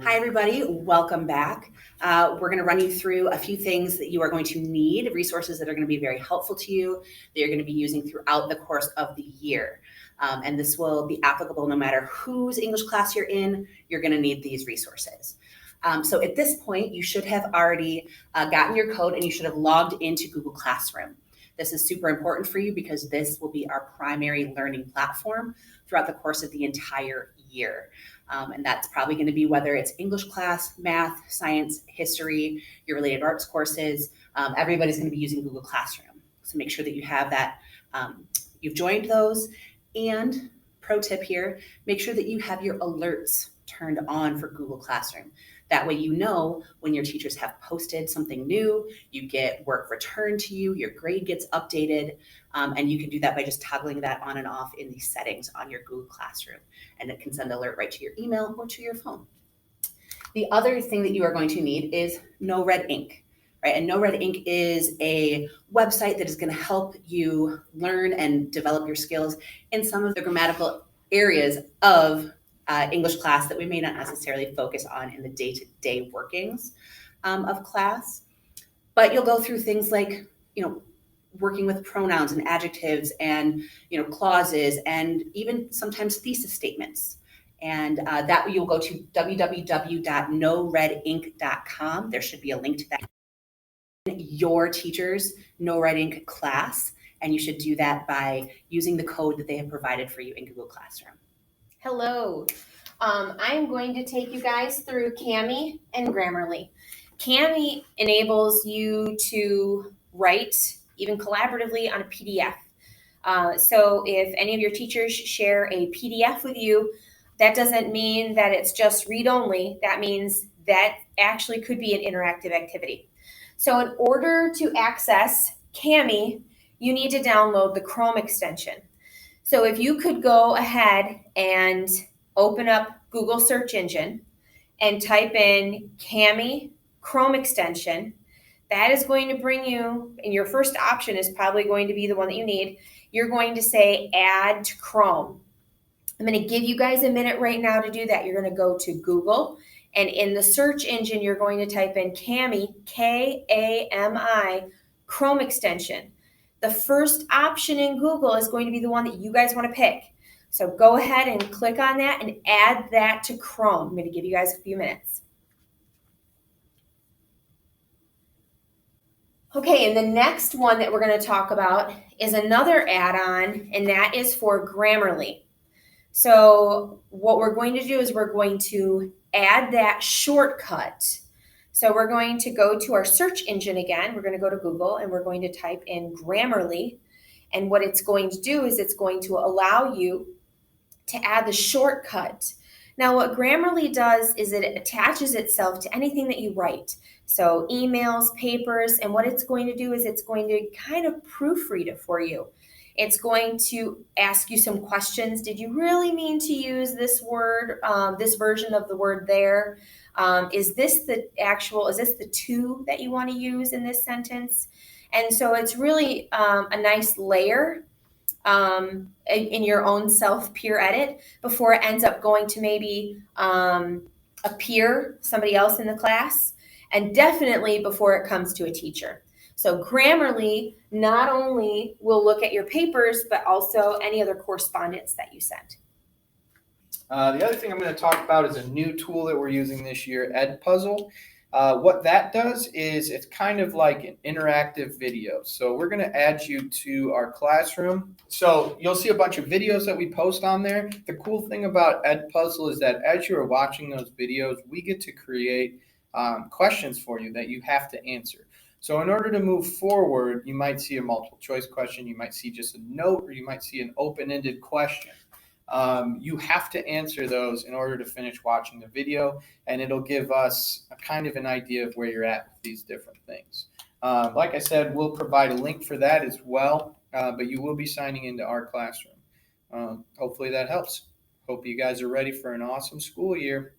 Hi, everybody. Welcome back. We're going to run you through a few things that you are going to need, resources that are going to be very helpful to you, that you're going to be using throughout the course of the year. And this will be applicable no matter whose English class you're in, you're going to need these resources. So at this point, you should have already gotten your code and you should have logged into Google Classroom. This is super important for you because this will be our primary learning platform throughout the course of the entire year. And that's probably going to be whether it's English class, math, science, history, your related arts courses. Everybody's going to be using Google Classroom. So make sure that you have that, you've joined those. And pro tip here, make sure that you have your alerts turned on for Google Classroom. That way you know when your teachers have posted something new, you get work returned to you, your grade gets updated, and you can do that by just toggling that on and off in the settings on your Google Classroom, and it can send an alert right to your email or to your phone. The other thing that you are going to need is No Red Ink, right? And No Red Ink is a website that is going to help you learn and develop your skills in some of the grammatical areas of English class that we may not necessarily focus on in the day-to-day workings of class. But you'll go through things like, working with pronouns and adjectives and, clauses and even sometimes thesis statements. And that you'll go to www.noredink.com. There should be a link to that. Your teacher's No Red Ink class, and you should do that by using the code that they have provided for you in Google Classroom. Hello, I'm going to take you guys through Kami and Grammarly. Kami enables you to write even collaboratively on a PDF. So if any of your teachers share a PDF with you, that doesn't mean that it's just read-only. That means that actually could be an interactive activity. So in order to access Kami, you need to download the Chrome extension. So if you could go ahead and open up Google search engine and type in Kami Chrome extension, that is going to bring you, and your first option is probably going to be the one that you need. You're going to say add to Chrome. I'm going to give you guys a minute right now to do that. You're going to go to Google, and in the search engine, you're going to type in Kami, K-A-M-I, Chrome extension. The first option in Google is going to be the one that you guys want to pick. So go ahead and click on that and add that to Chrome. I'm going to give you guys a few minutes. Okay, and the next one that we're going to talk about is another add-on, and that is for Grammarly. So what we're going to do is we're going to add that shortcut. So we're going to go to our search engine again. We're going to go to Google and we're going to type in Grammarly. And what it's going to do is it's going to allow you to add the shortcut. Now what Grammarly does is it attaches itself to anything that you write. So emails, papers, and what it's going to do is it's going to kind of proofread it for you. It's going to ask you some questions. Did you really mean to use this word, this version of the word there? Is this the to that you want to use in this sentence? And so it's really a nice layer in your own self-peer edit before it ends up going to maybe a peer, somebody else in the class, and definitely before it comes to a teacher. So Grammarly not only will look at your papers, but also any other correspondence that you sent. The other thing I'm going to talk about is a new tool that we're using this year, Edpuzzle. What that does is it's kind of like an interactive video. So we're going to add you to our classroom. So you'll see a bunch of videos that we post on there. The cool thing about Edpuzzle is that as you are watching those videos, we get to create questions for you that you have to answer. So in order to move forward, you might see a multiple choice question, you might see just a note, or you might see an open-ended question. You have to answer those in order to finish watching the video, and it'll give us a kind of an idea of where you're at with these different things. Like I said, we'll provide a link for that as well, but you will be signing into our classroom. Hopefully that helps. Hope you guys are ready for an awesome school year.